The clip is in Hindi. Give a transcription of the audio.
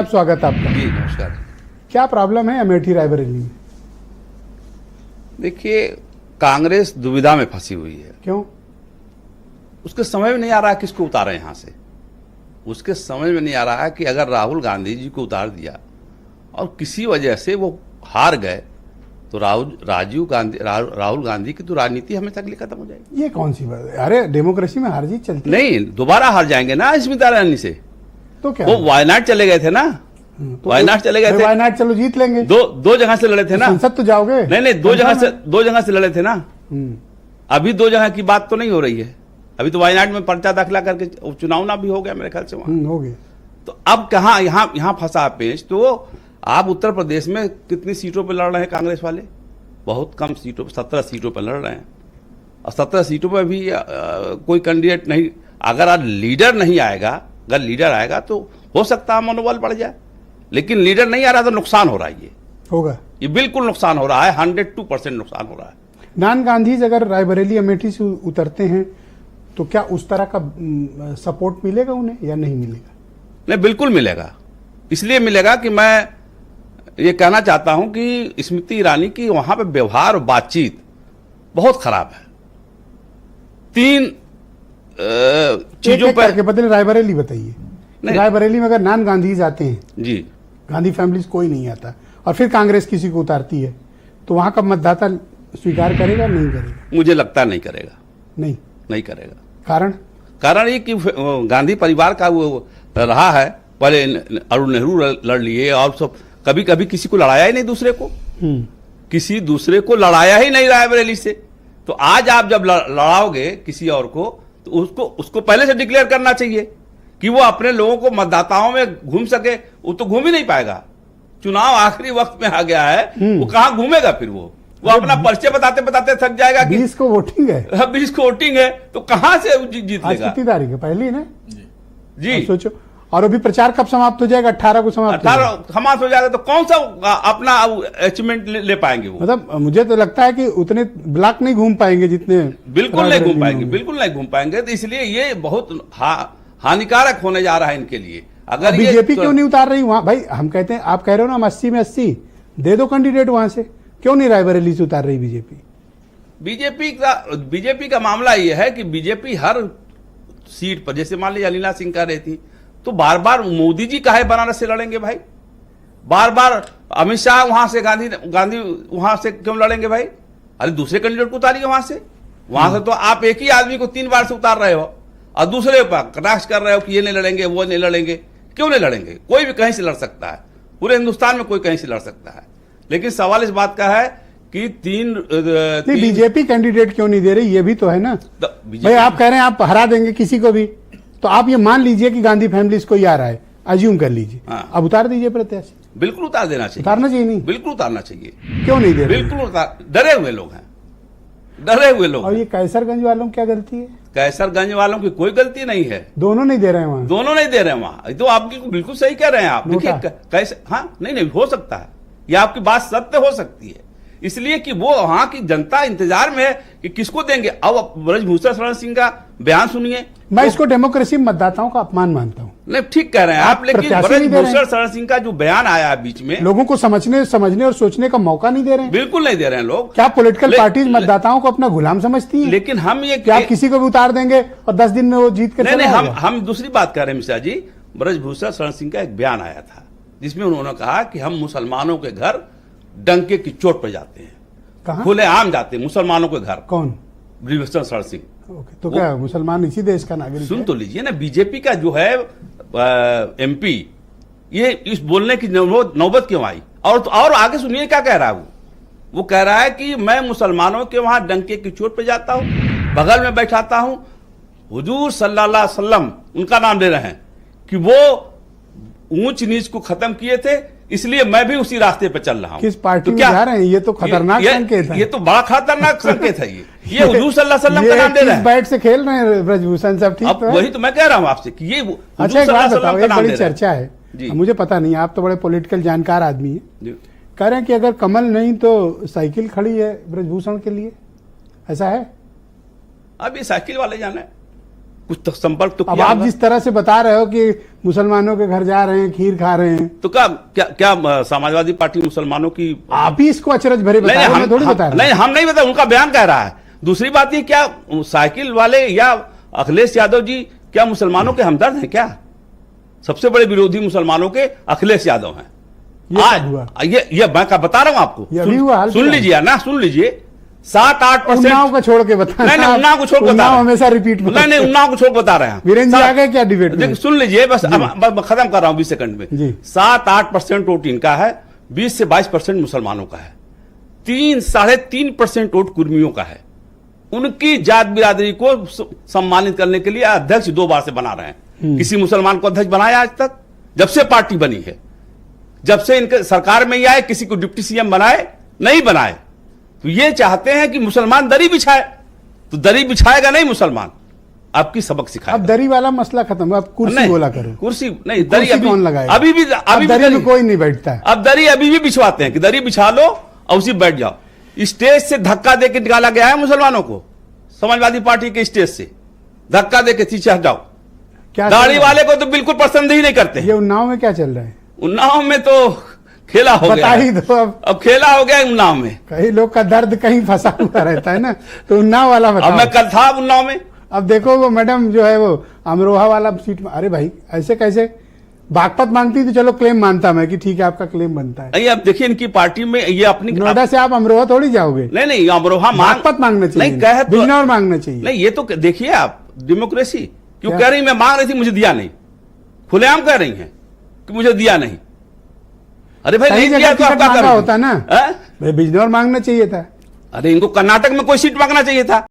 स्वागत आपका। जी नमस्कार। क्या प्रॉब्लम है अमेठी रायबरेली में? देखिए, कांग्रेस दुविधा में फंसी हुई है। क्यों? उसके समझ में नहीं आ रहा है किसको उतारे यहां से। उसके समझ में नहीं आ रहा है कि अगर राहुल गांधी जी को उतार दिया और किसी वजह से वो हार गए तो राहुल गांधी की तो राजनीति हमेशा के लिए खत्म हो जाएगी। ये कौन सी बात है? अरे डेमोक्रेसी में हार जीत चलती है। नहीं, दोबारा हार जाएंगे ना स्मिता ईरानी से। तो क्या वो वायनाड चले गए थे ना। तो वायनाड चले गए थे। वायनाड चलो जीत लेंगे। दो जगह से लड़े थे ना। संसद तो जाओगे? नहीं, दो जगह से लड़े थे ना। अभी दो जगह की बात तो नहीं हो रही है। अभी तो वायनाड में पर्चा दाखिला करके चुनाव ना भी हो गया मेरे ख्याल से वहां हो गया। तो अब कहाँ यहाँ फंसा पेच। तो आप उत्तर प्रदेश में कितनी सीटों पर लड़ रहे हैं कांग्रेस वाले? बहुत कम सीटों पर, 17 सीटों पर लड़ रहे हैं। और 17 सीटों पर भी कोई कैंडिडेट नहीं। अगर आज लीडर नहीं आएगा, अगर लीडर आएगा तो हो सकता है मनोबल बढ़ जाए, लेकिन लीडर नहीं आ रहा तो नुकसान हो रहा है। ये होगा, ये बिल्कुल नुकसान हो रहा है। 102% नुकसान हो रहा है। नान गांधी अगर रायबरेली अमेठी से उतरते हैं तो क्या उस तरह का सपोर्ट मिलेगा उन्हें या नहीं मिलेगा? नहीं, बिल्कुल मिलेगा। इसलिए मिलेगा कि मैं ये कहना चाहता हूं कि स्मृति ईरानी की वहां पे व्यवहार और बातचीत बहुत खराब है। तीन चीजों पर बदले रायबरेली बताइए। रायबरेली में अगर नान गांधी जाते हैं जी, गांधी फैमिली कोई नहीं आता और फिर कांग्रेस किसी को उतारती है तो वहां का मतदाता स्वीकार करेगा नहीं करेगा? मुझे लगता नहीं करेगा। नहीं करेगा। कारण ये कि गांधी परिवार का वो रहा है। पहले अरुण नेहरू लड़ लिए और सब, कभी कभी किसी को लड़ाया ही नहीं दूसरे को। किसी दूसरे को लड़ाया ही नहीं रायबरेली से। तो आज आप जब लड़ाओगे किसी और को तो उसको पहले से डिक्लेयर करना चाहिए कि वो अपने लोगों को मतदाताओं में घूम सके। वो तो घूम ही नहीं पाएगा। चुनाव आखिरी वक्त में आ गया है, वो कहां घूमेगा? फिर वो अपना परिचय बताते बताते थक जाएगा। 20 को वोटिंग है। 20 को वोटिंग है तो कहां से जीत लेगा? कितनी तारीख है? पहली ना जी। सोचो, और अभी प्रचार कब समाप्त हो जाएगा? 18 को समाप्त हो जाएगा तो कौन सा अपना अचीवमेंट ले पाएंगे वो? मतलब मुझे तो लगता है कि उतने ब्लॉक नहीं घूम पाएंगे जितने। बिल्कुल नहीं घूम पाएंगे। तो इसलिए ये बहुत हानिकारक होने जा रहा है इनके लिए। अगर बीजेपी क्यों नहीं उतार रही वहां? भाई हम कहते हैं, आप कह रहे हो ना हम 80 में 80 दे दो कैंडिडेट वहां से, क्यों नहीं रायबरेली से उतार रही बीजेपी का मामला यह है कि बीजेपी हर सीट पर, जैसे मान लीजिए अलीना सिंह कह रही थी, तो बार बार मोदी जी काहे बनारस से लड़ेंगे भाई? बार बार अमित शाह वहां से गांधी वहां से क्यों लड़ेंगे भाई? अरे दूसरे कैंडिडेट को उतारिए वहां से तो आप एक ही आदमी को 3 बार से उतार रहे हो और दूसरे पर कटाक्ष कर रहे हो कि ये नहीं लड़ेंगे, वो नहीं लड़ेंगे। क्यों नहीं लड़ेंगे? कोई भी कहीं से लड़ सकता है। पूरे हिंदुस्तान में कोई कहीं से लड़ सकता है। लेकिन सवाल इस बात का है कि बीजेपी कैंडिडेट क्यों नहीं दे रही? ये भी तो है ना भाई। आप कह रहे हैं आप हरा देंगे किसी को भी, तो आप ये मान लीजिए कि गांधी फैमिली इसको ही आ रहा है, अज्यूम कर लीजिए। अब उतार दीजिए प्रत्याशी। बिल्कुल उतार देना चाहिए। उतारना चाहिए नहीं? बिल्कुल उतारना चाहिए। क्यों नहीं दे रहे? बिल्कुल डरे हुए लोग हैं, डरे हुए लोग। और ये कैसरगंज वालों की क्या गलती है? कैसरगंज वालों की कोई गलती नहीं है। दोनों नहीं दे रहे हैं वहां। दोनों नहीं दे रहे हैं वहां। तो आप बिल्कुल सही कह रहे हैं आप। देखिए कैसे, हाँ नहीं हो सकता है, ये आपकी बात सत्य हो सकती है। इसलिए कि वो वहां की जनता इंतजार में है कि किसको देंगे। अब ब्रजभूषण शरण सिंह का बयान सुनिए। मैं इसको डेमोक्रेसी मतदाताओं का अपमान मानता हूं। नहीं, ठीक कह रहे हैं आप, लेकिन ब्रजभूषण शरण सिंह का जो बयान आया बीच में, लोगों को समझने और सोचने का मौका नहीं दे रहे हैं। बिल्कुल नहीं दे रहे हैं लोग। क्या पॉलिटिकल पार्टीज मतदाताओं को अपना गुलाम समझती हैं? लेकिन हम ये क्या आप किसी को भी उतार देंगे और 10 दिन में वो जीत कर? नहीं, हम दूसरी बात कर रहे हैं मिश्रा जी। ब्रजभूषण शरण सिंह का एक बयान आया था जिसमें उन्होंने कहा कि हम मुसलमानों के घर डंके की चोट पर जाते हैं। खुलेआम जाते हैं मुसलमानों के घर। कौन? ब्रजभूषण शरण सिंह। तो क्या मुसलमान इसी देश का नागरिक? सुन तो लीजिए ना, बीजेपी का जो है एमपी, ये इस बोलने की नौबत क्यों आई? और आगे सुनिए क्या कह रहा है वो कह रहा है कि मैं मुसलमानों के वहां डंके की चोट पे जाता हूं, बगल में बैठाता हूं। हुजूर सल्लल्लाहु अलैहि वसल्लम उनका नाम ले रहे हैं कि वो ऊंच नीच को खत्म किए थे, इसलिए मैं भी उसी रास्ते पे चल रहा हूं। किस पार्टी में जा रहे हैं? ये तो खतरनाक संकेत है। ये तो बड़ा खतरनाक संकेत है। ये हुजूर सल्लल्लाहु अलैहि वसल्लम का नाम ले रहे हैं। बैट से खेल रहे हैं ब्रजभूषण साहब। ठीक है, वही तो मैं कह रहा हूं आपसे कि ये अच्छा एक बात बताओ, एक बड़ी चर्चा है, मुझे पता नहीं, आप तो बड़े पॉलिटिकल जानकार आदमी है। कह रहे हैं कि अगर कमल नहीं तो साइकिल खड़ी है ब्रजभूषण के लिए, ऐसा है? अब ये साइकिल वाले जाने कुछ तो संपर्क तो अब किया आप होगा। जिस तरह से बता रहे हो कि मुसलमानों के घर जा रहे हैं, खीर खा रहे हैं, तो क्या समाजवादी पार्टी मुसलमानों की आप ही इसको अचरज भरे बता रहे हो, मैं थोड़ी बता रहा नहीं, हम नहीं बता, उनका बयान कह रहा है। दूसरी बात ये, क्या साइकिल वाले या अखिलेश यादव जी क्या मुसलमानों के हमदर्द हैं क्या? सबसे बड़े विरोधी मुसलमानों के अखिलेश यादव हैं। ये मैं क्या बता रहा हूं आपको, सुन लीजिए ना, सुन लीजिए। 7-8% उन्नाव को छोड़ के बता, नहीं उन्नाव को छोड़ बता, हमेशा रिपीट, नहीं उन्नाव को छोड़ बता रहे हैं। वीरेंद्र जी आगे क्या डिबेट में? सुन लीजिए बस, अब खत्म कर रहा हूं 20 सेकंड में। 7-8% वोट इनका है, 20 से 22% मुसलमानों का है, 3-3.5% वोट कुर्मियों का है। उनकी जात बिरादरी को सम्मानित करने के लिए अध्यक्ष 2 बार से बना रहे हैं। किसी मुसलमान को अध्यक्ष बनाया आज तक? जब से पार्टी बनी है, जब से इनके सरकार में ही आए, किसी को डिप्टी सीएम बनाए नहीं बनाए। तो ये चाहते हैं कि मुसलमान दरी बिछाए, तो दरी बिछाएगा नहीं मुसलमान, आपकी सबक सिखाएगा। अब दरी वाला मसला खत्म, अब कुर्सी बोला करो। कुर्सी नहीं, दरी अभी कौन लगाएगा? अभी भी दरी में कोई नहीं बैठता है। अब दरी अभी भी बिछवाते हैं कि दरी बिछा लो और उसी बैठ जाओ। स्टेज से धक्का देके निकाला गया है मुसलमानों को, समाजवादी पार्टी के स्टेज से धक्का देके पीछे हट जाओ। दाढ़ी वाले को तो बिल्कुल पसंद ही नहीं करते। ये उन्नाव में क्या चल रहा है? उन्नाव में तो खेला हो गया, ही दो अब खेला हो गया उन्नाव में। कई लोग का दर्द कहीं फंसा हुआ रहता है ना, तो उन्नाव वाला बताओ। अब मैं कल था उन्नाव में। अब देखो वो मैडम जो है वो अमरोहा वाला सीट में, अरे भाई ऐसे कैसे? बागपत मांगती तो चलो क्लेम मानता मैं कि ठीक है आपका क्लेम बनता है। नहीं, अब देखिए इनकी पार्टी में ये अपनी नोएडा से आप अमरोहा थोड़ी जाओगे। नहीं अमरोहा बागपत मांगना चाहिए, नहीं कहे बिजनौर मांगना चाहिए। नहीं, ये तो देखिए आप डेमोक्रेसी क्यों कह रही, मैं मांग रही थी मुझे दिया नहीं, खुलेआम कह रही हैं कि मुझे दिया नहीं। अरे भाई नहीं दिया तो आपका होता ना, बिजनौर मांगना चाहिए था। अरे इनको कर्नाटक में कोई सीट मांगना चाहिए था।